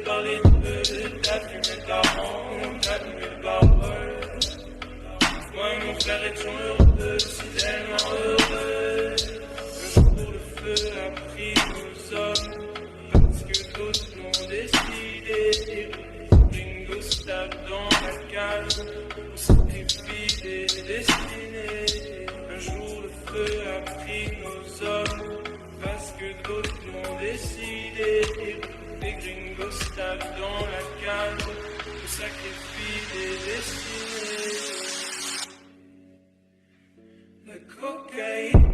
parler de feu, t'as fumé de la ronde, t'as fumé de la peur. Moi et mon frère étions heureux, si tellement heureux. Le jour où le feu a pris nos hommes, parce que d'autres l'ont décidé. Ringo Starr dans la cage, au sacrifice des destinées. Un jour le feu a pris nos hommes, parce que d'autres l'ont décidé. Des Ringo Starr dans la cage, au sacrifice des destinées. The cocaine